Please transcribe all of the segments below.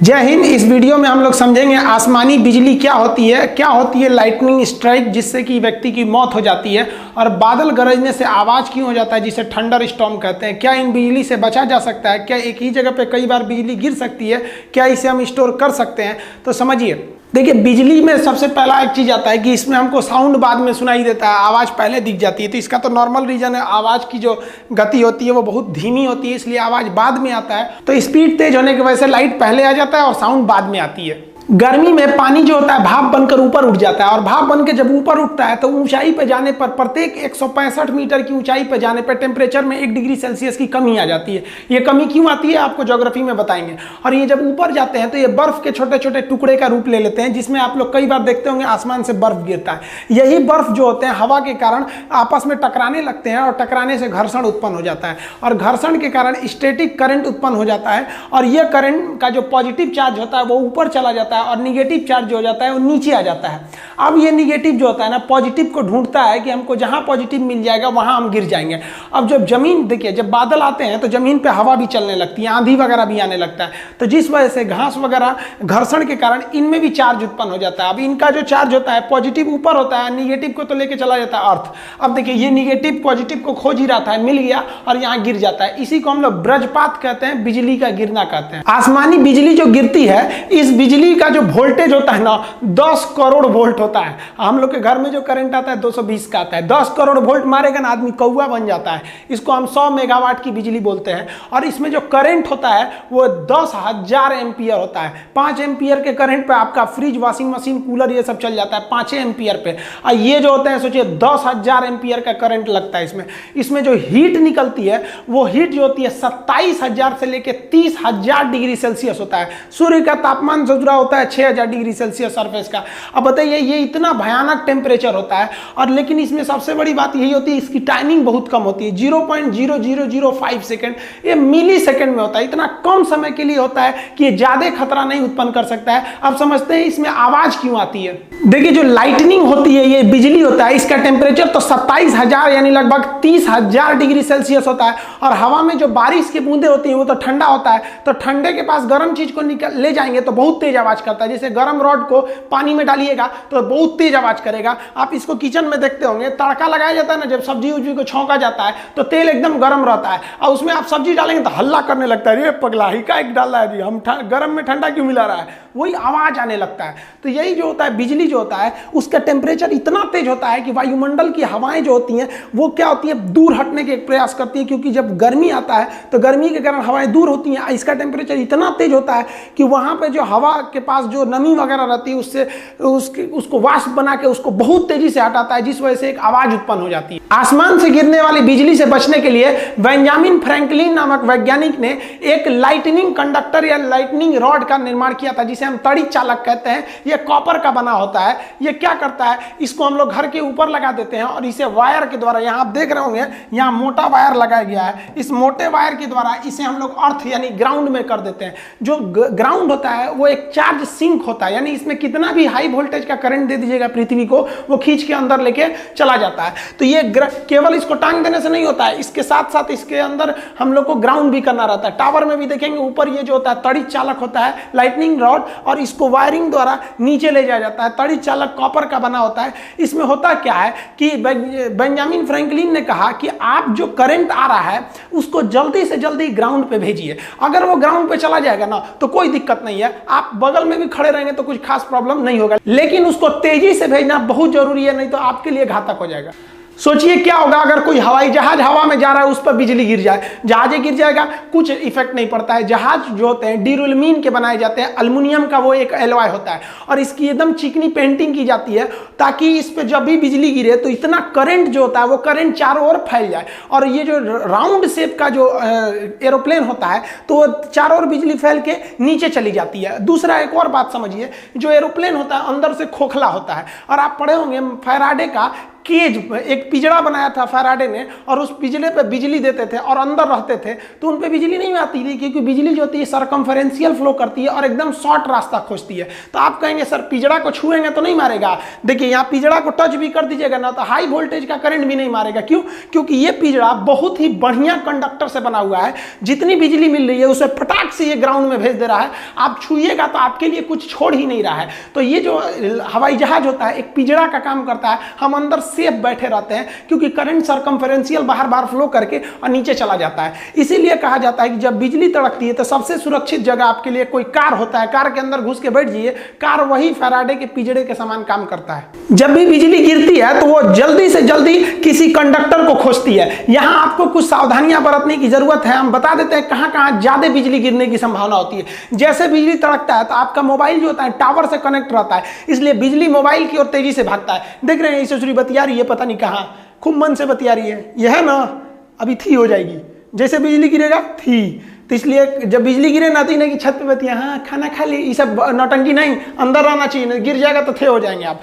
जय हिंद। इस वीडियो में हम लोग समझेंगे आसमानी बिजली क्या होती है लाइटनिंग स्ट्राइक जिससे कि व्यक्ति की मौत हो जाती है, और बादल गरजने से आवाज़ क्यों हो जाता है जिसे थंडर स्टॉर्म कहते हैं। क्या इन बिजली से बचा जा सकता है? क्या एक ही जगह पे कई बार बिजली गिर सकती है? क्या इसे हम स्टोर कर सकते हैं? तो समझिए। देखिए, बिजली में सबसे पहला एक चीज़ आता है कि इसमें हमको साउंड बाद में सुनाई देता है, आवाज़ पहले दिख जाती है। तो इसका तो नॉर्मल रीज़न है, आवाज़ की जो गति होती है वो बहुत धीमी होती है, इसलिए आवाज़ बाद में आता है। तो स्पीड तेज होने की वजह से लाइट पहले आ जाता है और साउंड बाद में आती है। गर्मी में पानी जो होता है भाप बनकर ऊपर उठ जाता है, और भाप बनकर जब ऊपर उठता है तो ऊंचाई पर जाने पर प्रत्येक 165 मीटर की ऊंचाई पर जाने पर टेम्परेचर में 1 डिग्री सेल्सियस की कमी आ जाती है। ये कमी क्यों आती है आपको ज्योग्राफी में बताएंगे। और ये जब ऊपर जाते हैं तो ये बर्फ के छोटे छोटे टुकड़े का रूप ले लेते हैं, जिसमें आप लोग कई बार देखते होंगे आसमान से बर्फ गिरता है। यही बर्फ जो होते हैं हवा के कारण आपस में टकराने लगते हैं, और टकराने से घर्षण उत्पन्न हो जाता है, और घर्षण के कारण स्टैटिक करंट उत्पन्न हो जाता है। और यह करंट का जो पॉजिटिव चार्ज होता है वो ऊपर चला जाता है, और निगेटिव चार्ज जो हो जाता है वो नीचे आ जाता है। अब ये निगेटिव जो होता है ना, पॉजिटिव को ढूंढता है कि हमको जहां पॉजिटिव मिल जाएगा वहां हम गिर जाएंगे। अब जब जमीन, देखिए, जब बादल आते हैं तो जमीन पे हवा भी चलने लगती है, आंधी वगैरह भी आने लगता है, तो जिस वजह से घास वगैरह घर्षण के कारण इनमें भी चार्ज उत्पन्न हो जाता है। अब इनका जो चार्ज होता है पॉजिटिव ऊपर होता है, निगेटिव को तो लेके चला जाता है अर्थ। अब देखिए, ये निगेटिव पॉजिटिव को खोज ही रहा था, मिल गया और यहाँ गिर जाता है। इसी को हम लोग वज्रपात कहते हैं, बिजली का गिरना कहते हैं। आसमानी बिजली जो गिरती है, इस बिजली का जो वोल्टेज होता है ना, 10 करोड़ वोल्ट होता है। हम लोग के घर में जो करंट आता है 220 का आता है। 10 करोड़ वोल्ट मारेगा ना, आदमी कौवा बन जाता है। इसको हम 100 मेगावाट की बिजली बोलते हैं। और इसमें जो करंट होता है वो 10,000 एम्पियर होता है। 5 एम्पियर के करंट पे आपका फ्रिज, वॉशिंग मशीन, कूलर ये सब चल जाता है 5 एम्पियर पे। और ये जो होते हैं, सोचिए 10,000 एम्पियर का करंट लगता है इसमें जो हीट निकलती है वो हीट जो होती है 27,000 से लेकर 30,000 डिग्री सेल्सियस होता है। सूर्य का तापमान जो जुड़ा होता है 6,000 डिग्री सेल्सियस सरफेस का। अब बताइए, ये इतना भयानक टेम्परेचर होता है, और लेकिन इसमें सबसे बड़ी बात यही होती है इसकी टाइमिंग बहुत कम होती है, 0.0005 सेकेंड। ये मिली सेकेंड में होता है, इतना कम समय के लिए होता है कि ये ज्यादा खतरा नहीं उत्पन्न कर सकता है। अब समझते हैं इसमें आवाज क्यों आती है। देखिए, जो लाइटनिंग होती है, ये बिजली होता है, इसका टेम्परेचर तो 27,000 यानी लगभग 30,000 डिग्री सेल्सियस होता है। और हवा में जो बारिश की बूंदे होती हैं वो तो ठंडा होता है, तो ठंडे के पास गर्म चीज को ले जाएंगे तो बहुत तेज आवाज करता है। जैसे गर्म रॉड को पानी में डालिएगा तो बहुत तेज आवाज करेगा। आप इसको किचन में देखते होंगे, तड़का लगाया जाता है ना, जब सब्जी उब्जी को छौंका जाता है तो तेल एकदम गर्म रहता है, और उसमें आप सब्जी डालेंगे तो हल्ला करने लगता है, ये पगला ही का एक डाला है जी, हम गर्म में ठंडा क्यों मिला रहा है, वही आवाज आने लगता है। तो यही जो होता है, बिजली जो होता है उसका टेम्परेचर इतना तेज होता है कि वायुमंडल की हवाएं जो होती हैं वो क्या होती है, दूर हटने के प्रयास करती है। क्योंकि जब गर्मी आता है तो गर्मी के कारण हवाएं दूर होती हैं। इसका टेम्परेचर इतना तेज होता है कि वहां पे जो हवा के पास जो नमी वगैरह रहती है उससे उसको वाष्प बना के उसको बहुत तेजी से हटाता है, जिस वजह से एक आवाज उत्पन्न हो जाती है। आसमान से गिरने वाली बिजली से बचने के लिए बेंजामिन फ्रैंकलिन नामक वैज्ञानिक ने एक लाइटनिंग कंडक्टर या लाइटनिंग रॉड का निर्माण किया था, जिसे हम तड़ी चालक कहते हैं। यह कॉपर का बना होता है। यह क्या करता है, इसको हम लोग घर के ऊपर लगा देते हैं, और इसे वायर के द्वारा, यहाँ आप देख रहे होंगे यहाँ मोटा वायर लगाया गया है, इस मोटे वायर के द्वारा इसे हम लोग अर्थ यानी ग्राउंड में कर देते हैं। जो ग्राउंड होता है वो एक चार्ज सिंक होता है, यानी इसमें कितना भी हाई वोल्टेज का करंट दे दीजिएगा पृथ्वी को, वो खींच के अंदर लेके चला जाता है। तो ये केवल इसको टांग देने से नहीं होता है, इसके साथ साथ इसके अंदर हम लोग को ग्राउंड भी करना रहता है। टावर में भी देखेंगे ऊपर ये जो होता है तड़ी चालक होता है, लाइटनिंग रॉड, और इसको वायरिंग द्वारा नीचे ले जाया जाता है। तड़ी चालक कॉपर का बना होता है। इसमें होता क्या है कि बेंजामिन फ्रैंकलिन ने कहा कि आप जो करंट आ रहा है उसको जल्दी से जल्दी ग्राउंड पे भेजिए। अगर वो ग्राउंड पे चला जाएगा ना तो कोई दिक्कत नहीं है, आप बगल में भी खड़े रहेंगे तो कुछ खास प्रॉब्लम नहीं होगा, लेकिन उसको तेजी से भेजना बहुत जरूरी है, नहीं तो आपके लिए घातक हो जाएगा। सोचिए क्या होगा अगर कोई हवाई जहाज हवा में जा रहा है, उस पर बिजली गिर जाए, जहाज गिर जाएगा, कुछ इफेक्ट नहीं पड़ता है। जहाज जो होते हैं ड्यूरेलमीन के बनाए जाते हैं, अल्युमिनियम का वो एक एलॉय होता है, और इसकी एकदम चिकनी पेंटिंग की जाती है ताकि इस पे जब भी बिजली गिरे तो इतना करंट जो होता है वो करंट चारों ओर फैल जाए। और ये जो राउंड शेप का जो एरोप्लेन होता है तो वो चारों ओर बिजली फैल के नीचे चली जाती है। दूसरा एक और बात समझिए, जो एरोप्लेन होता है अंदर से खोखला होता है, और आप पढ़े होंगे फैराडे का केज, एक पिंजड़ा बनाया था फैराडे ने, और उस पिंजड़े पे बिजली देते थे और अंदर रहते थे तो उन पे बिजली नहीं आती थी, क्योंकि बिजली जो होती है सरकमफेरेंशियल फ्लो करती है और एकदम शॉर्ट रास्ता खोजती है। तो आप कहेंगे सर पिंजड़ा को छुएंगे तो नहीं मारेगा। देखिए यहाँ पिंजड़ा को टच भी कर दीजिएगा ना तो हाई वोल्टेज का करंट भी नहीं मारेगा। क्यों? क्योंकि ये पिंजड़ा बहुत ही बढ़िया कंडक्टर से बना हुआ है, जितनी बिजली मिल रही है उसे फटाक से ये ग्राउंड में भेज दे रहा है। आप छुइएगा तो आपके लिए कुछ छोड़ ही नहीं रहा है। तो ये जो हवाई जहाज होता है एक पिंजड़ा का काम करता है, हम अंदर सेफ बैठे रहते हैं क्योंकि करंट सरकमफेरेंशियल बाहर बाहर फ्लो करके और नीचे चला जाता है। इसीलिए कहा जाता है कि जब बिजली तड़कती है तो सबसे सुरक्षित जगह आपके लिए कोई कार होता है, कार के अंदर घुस के बैठ जाइए, कार वही फैराडे के पिंजड़े के समान काम करता है। जब भी बिजली गिरती है तो वो जल्दी से जल्दी किसी कंडक्टर को खोजती है। यहाँ आपको कुछ सावधानियां बरतने की जरूरत है। हम बता देते हैं कहां कहां ज्यादा बिजली गिरने की संभावना होती है। जैसे बिजली तड़कता है तो आपका मोबाइल जो होता है टावर से कनेक्ट रहता है, इसलिए बिजली मोबाइल की ओर तेजी से भागता है। देख रहे हैं ईश्वरी बतिया रही है, पता नहीं कहां, खूब मन से बतिया रही है। यह है ना, अभी थी हो जाएगी, जैसे बिजली गिरेगा थी। तो इसलिए जब बिजली गिरे ना तो नहीं कि छत पे बतिया, हाँ खाना खा ली, ये सब नौटंकी नहीं, अंदर रहना चाहिए, गिर जाएगा तो थे हो जाएंगे आप।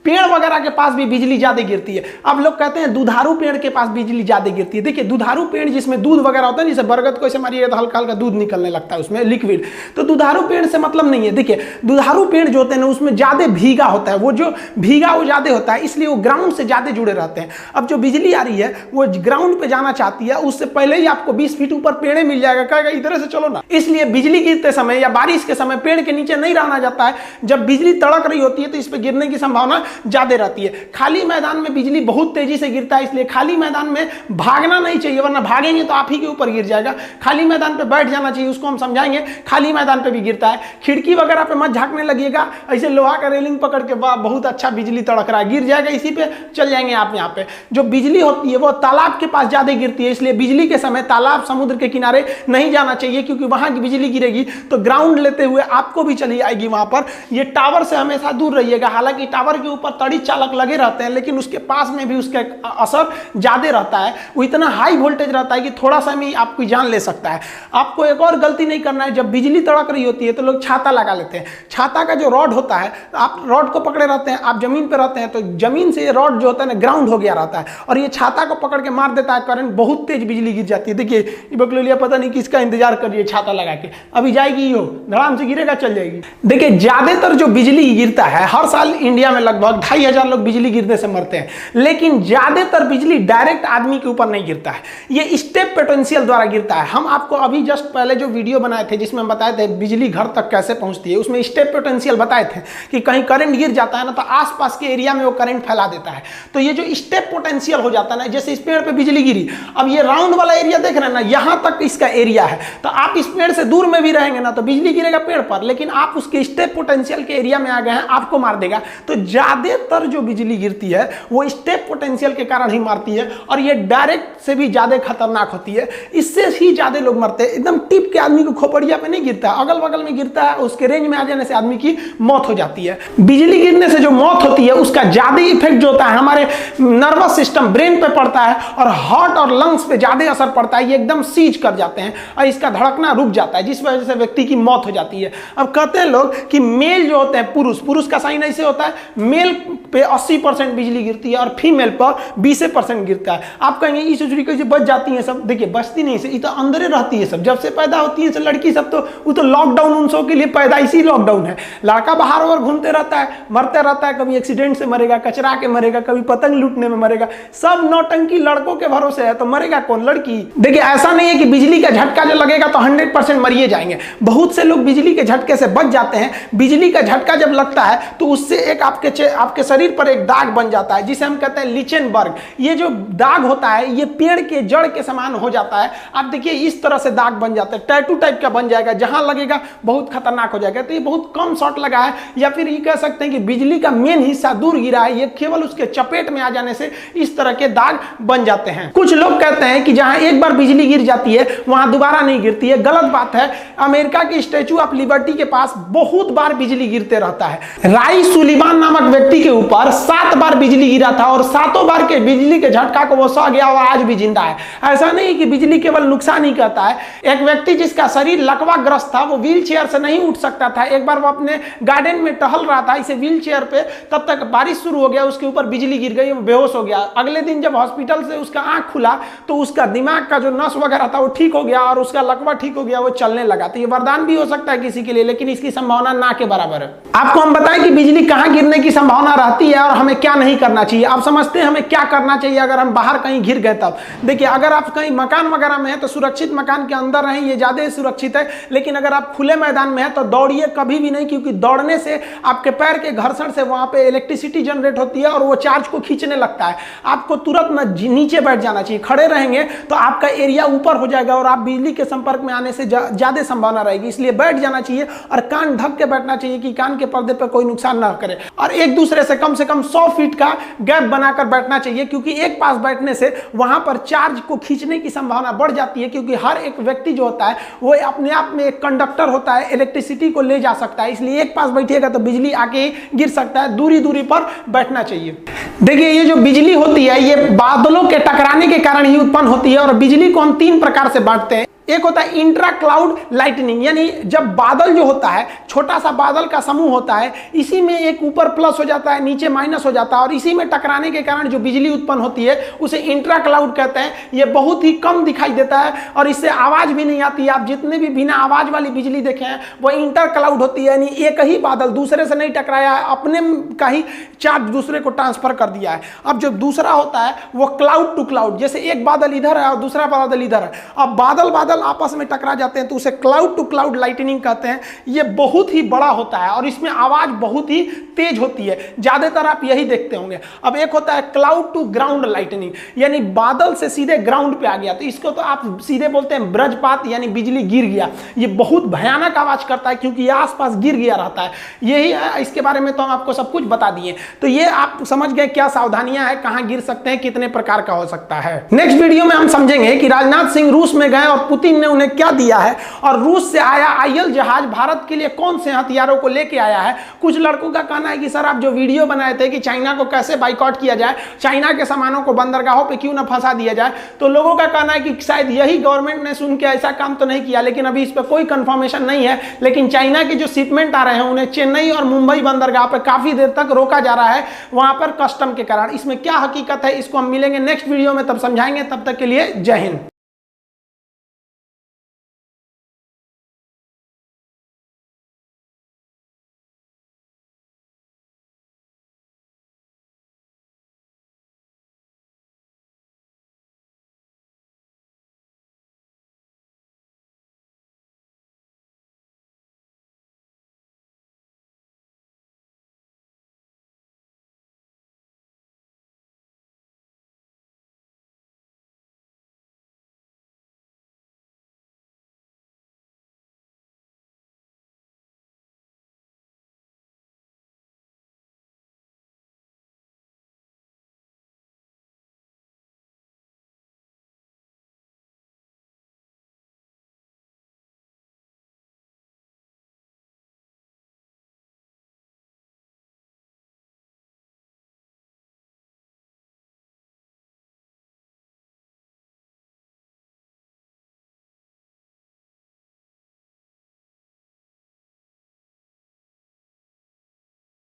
पेड़ वगैरह के पास भी बिजली ज्यादा गिरती है। अब लोग कहते हैं दुधारू पेड़ के पास बिजली ज्यादा गिरती है। देखिए दुधारू पेड़ जिसमें दूध वगैरह होता है, जैसे बरगद को ऐसे मारिए तो हल्का हल्का दूध निकलने लगता है उसमें लिक्विड, तो दुधारू पेड़ से मतलब नहीं है। देखिए दुधारू पेड़ जो होते हैं ना उसमें ज्यादा भीगा होता है, वो जो भीगा वो ज्यादा होता है, इसलिए वो ग्राउंड से ज्यादा जुड़े रहते हैं। अब जो बिजली आ रही है वो ग्राउंड पे जाना चाहती है, उससे पहले ही आपको 20 फीट ऊपर पेड़ मिल जाएगा, कहेगा इधर से चलो ना। इसलिए बिजली गिरते समय या बारिश के समय पेड़ के नीचे नहीं रहना जाता है। जब बिजली तड़क रही होती है तो इस पर गिरने की संभावना ज्यादा रहती है। खाली मैदान में बिजली बहुत तेजी से गिरता है, इसलिए खाली मैदान में भागना नहीं चाहिए, वरना भागेंगे तो आप ही के ऊपर गिर जाएगा। खाली मैदान पे बैठ जाना चाहिए, उसको हम समझाएंगे। खाली मैदान पे भी गिरता है, खिड़की वगैरह पे मत झांकने लगिएगा, ऐसे लोहा का रेलिंग पकड़ के बहुत अच्छा बिजली तड़क रहा है, गिर जाएगा, इसी पे चल जाएंगे आप। यहाँ पे जो बिजली होती है वो तालाब के पास ज्यादा गिरती है, इसलिए बिजली के समय तालाब समुद्र के किनारे नहीं जाना चाहिए, क्योंकि वहां की बिजली गिरेगी तो ग्राउंड लेते हुए आपको भी चली आएगी वहां पर। ये टावर से हमेशा दूर रहिएगा। हालांकि टावर के ऊपर तड़ी चालक लगे रहते हैं, लेकिन उसके पास में भी उसका असर ज्यादा रहता है। वो इतना हाई वोल्टेज रहता है कि थोड़ा सा में आपकी जान ले सकता है। आपको एक और गलती नहीं करना है, जब बिजली तड़क रही होती है तो लोग छाता लगा लेते हैं। छाता का जो रॉड होता है, आप रॉड को पकड़े रहते हैं, आप जमीन पर रहते हैं तो जमीन से ये रॉड जो होता है ना ग्राउंड हो गया रहता है, और ये छाता को पकड़ के मार देता है करंट, बहुत तेज बिजली गिर जाती है। देखिए ये बकलोलिया पता नहीं किसका इंतजार कर रही है छाता लगा के, अभी जाएगी, हो धड़ाम से गिरेगा चल जाएगी। देखिए ज्यादातर जो बिजली गिरता है, हर साल इंडिया में लगभग 2500 लोग बिजली गिरने से मरते हैं, लेकिन ज्यादातर बिजली डायरेक्ट आदमी के ऊपर नहीं गिरता है, ये स्टेप पोटेंशियल द्वारा गिरता है। हम आपको अभी जस्ट पहले जो वीडियो बनाए थे जिसमें बताए थे बिजली घर तक कैसे पहुंचती है, उसमें स्टेप पोटेंशियल बताए थे कि कहीं करंट गिर जाता है ना तो आसपास के एरिया में वो करंट फैला देता है। तो ये जो स्टेप पोटेंशियल हो जाता है ना, जैसे इस पेड़ पे बिजली गिरी, अब ये राउंड वाला एरिया देख रहे हैं ना, यहां तक इसका एरिया है, तो आप इस पेड़ से दूर में भी रहेंगे ना तो बिजली गिरेगा पेड़ पर, लेकिन आप उसके स्टेप पोटेंशियल के एरिया में आ गए हैं, आपको मार देगा। तो ज्यादातर जो बिजली गिरती है वो स्टेप पोटेंशियल के कारण ही मारती है, और ये डायरेक्ट से भी ज्यादा खतरनाक होती है, इससे ही ज्यादा लोग मरते हैं। एकदम टिप के आदमी को खोपड़िया पे नहीं गिरता, अगल बगल में गिरता है, उसके रेंज में आ जाने से आदमी की मौत हो जाती है। बिजली गिरने से जो मौत होती है उसका ज्यादा इफेक्ट जो होता है हमारे नर्वस सिस्टम ब्रेन पे पड़ता है, और हार्ट और लंग्स पे ज्यादा असर पड़ता है। ये एकदम सीज कर जाते हैं और इसका धड़कना रुक जाता है, जिस वजह से व्यक्ति की मौत हो जाती है। अब कहते हैं लोग कि मेल जो होते हैं, पुरुष का साइन ऐसे होता है, मेल पे 80% बिजली गिरती है और फीमेल पर 20% गिरता है। आप कहेंगे ये चुचुरी कैसे बच जाती है सब, देखिए बचती नहीं से, ये तो अंदर रहती है सब, जब से पैदा होती है लड़की सब, तो वो तो लॉकडाउन उन सब के लिए पैदाइशी लॉकडाउन है। लड़का बाहर और घूमते रहता है, मरते रहता है, कभी एक्सीडेंट से मरेगा, कचरा के मरेगा, कभी पतंग लूटने में मरेगा, सब नौटंकी लड़कों के भरोसे है, तो मरेगा कौन? लड़की। देखिए ऐसा नहीं है कि बिजली का झटका जो लगेगा तो 100% मरिए जाएंगे। बहुत से लोग बिजली के झटके से बच जाते हैं। बिजली का झटका जब लगता है तो उससे एक आपके शरीर पर एक दाग बन जाता है, जिसे हम कहते हैं लिचेनबर्ग। ये जो दाग होता है ये पेड़ के जड़ के समान हो जाता है। आप देखिए इस तरह से दाग बन जाता है, टैटू टाइप का बन जाएगा, जहां लगेगा बहुत खतरनाक हो जाएगा। तो ये बहुत कम शॉट लगा है, या फिर ये कह सकते हैं कि बिजली का मेन हिस्सा दूर गिरा है, ये केवल उसके चपेट में आ जाने से इस तरह के दाग बन जाते हैं। कुछ लोग कहते हैं कि जहां एक बार बिजली गिर जाती है वहां दोबारा नहीं गिरती है, गलत बात है। अमेरिका के स्टैचू ऑफ लिबर्टी के पास बहुत बार बिजली गिरते रहता है। राई सुलिवान नामक व्यक्ति के ऊपर 7 बार बिजली गिरा था और 7 बार के बिजली के झटका को वो सह गया और आज भी जिंदा है। ऐसा नहीं कि बिजली केवल नुकसान ही करता है। एक व्यक्ति जिसका शरीर लकवाग्रस्त था, वो व्हील चेयर से नहीं उठ सकता था। एक बार वो अपने गार्डन में टहल रहा था इसे व्हील चेयर पे, तब तक बारिश शुरू हो गया, उसके ऊपर बिजली गिर गई, वो बेहोश हो गया। अगले दिन जब हॉस्पिटल से उसका आंख खुला तो उसका दिमाग का जो नस वगैरह था वो ठीक हो गया और उसका लकवा ठीक हो गया, वो चलने लगा। तो ये वरदान भी हो सकता है किसी के लिए, लेकिन इसकी संभावना ना के बराबर है। आपको हम बताएं कि बिजली कहां गिरने की संभावना रहती है और हमें क्या नहीं करना चाहिए। आप समझते हैं हमें क्या करना चाहिए अगर हम बाहर कहीं गिर गए तब। देखिए, अगर आप कहीं मकान वगैरह में है तो सुरक्षित मकान के अंदर रहें, ये ज्यादा सुरक्षित है। लेकिन अगर आप खुले मैदान में है तो दौड़िए कभी भी नहीं, क्योंकि दौड़ने से आपके पैर के घर्षण से वहां पे इलेक्ट्रिसिटी जनरेट होती है और वो चार्ज को खींचने लगता है। आपको तुरंत नीचे बैठ जाना चाहिए। खड़े रहेंगे तो आपका एरिया ऊपर हो जाएगा और आप बिजली के संपर्क में आने से ज्यादा संभावना रहेगी। इसलिए बैठ जाना चाहिए और कान ढक के बैठना चाहिए कि कान के पर्दे पर कोई नुकसान ना करे। और एक दूसरे से कम 100 फीट का गैप बनाकर बैठना चाहिए, क्योंकि एक पास बैठने से वहां पर चार्ज को खींचने की संभावना बढ़ जाती है। क्योंकि हर एक व्यक्ति जो होता है वो अपने आप में एक कंडक्टर होता है, इलेक्ट्रिसिटी को ले जा सकता है। इसलिए एक पास बैठिएगा तो बिजली आके गिर सकता है। दूरी दूरी पर बैठना चाहिए। देखिए, ये जो बिजली होती है ये बादलों के टकराने के कारण ही उत्पन्न होती है और बिजली को हम 3 प्रकार से बांटते हैं। एक होता है इंट्रा क्लाउड लाइटनिंग, यानी जब बादल जो होता है, छोटा सा बादल का समूह होता है, इसी में एक ऊपर प्लस हो जाता है, नीचे माइनस हो जाता है और इसी में टकराने के कारण जो बिजली उत्पन्न होती है उसे इंट्रा क्लाउड कहते हैं। ये बहुत ही कम दिखाई देता है और इससे आवाज भी नहीं आती है। आप जितने भी बिना आवाज वाली बिजली देखे हैं वो इंटर क्लाउड होती है, यानी एक ही बादल दूसरे से नहीं टकराया है, अपने का ही चार्ज दूसरे को ट्रांसफर कर दिया है। अब जो दूसरा होता है वो क्लाउड टू क्लाउड, जैसे एक बादल इधर है और दूसरा बादल इधर है। अब बादल आपस में टकरा जाते हैं तो उसे क्लाउड टू क्लाउड लाइटनिंग कहते हैं। ये बहुत ही बड़ा होता है और इसमें आवाज बहुत ही तेज होती है। ज्यादातर आप यही देखते होंगे। अब एक होता है क्लाउड टू ग्राउंड लाइटनिंग, यानी बादल से सीधे ग्राउंड पे आ गया, तो इसको तो आप सीधे बोलते हैं वज्रपात, यानी बिजली गिर गया। ये बहुत भयानक आवाज करता है क्योंकि ये आसपास गिर गया रहता है। यही है, इसके बारे में तो हम आपको सब कुछ बता दिए। तो ये आप समझ गए क्या सावधानियां हैं, कहां गिर सकते हैं, कितने प्रकार का हो सकता है। नेक्स्ट वीडियो में हम समझेंगे कि राजनाथ सिंह रूस में गए और पुतिन ने उन्हें क्या दिया है और रूस से आया आईएल जहाज भारत के लिए कौन से हथियारों को लेके आया है। कुछ लड़कों का कहना है कि सर आप जो वीडियो बनाए थे कि चाइना को कैसे बाइकआउट किया जाए, चाइना के सामानों को बंदरगाहों पे क्यों ना फंसा दिया जाए, तो लोगों का कहना है कि शायद यही गवर्नमेंट ने सुन के ऐसा काम तो नहीं किया, लेकिन अभी इस पर कोई कंफर्मेशन नहीं है। लेकिन चाइना के जो शिपमेंट आ रहे हैं उन्हें चेन्नई और मुंबई बंदरगाह पर काफी देर तक रोका जा रहा है, वहां पर कस्टम के कारण। इसमें क्या हकीकत है इसको हम मिलेंगे नेक्स्ट वीडियो में, तब समझाएंगे। तब तक के लिए जय हिंद।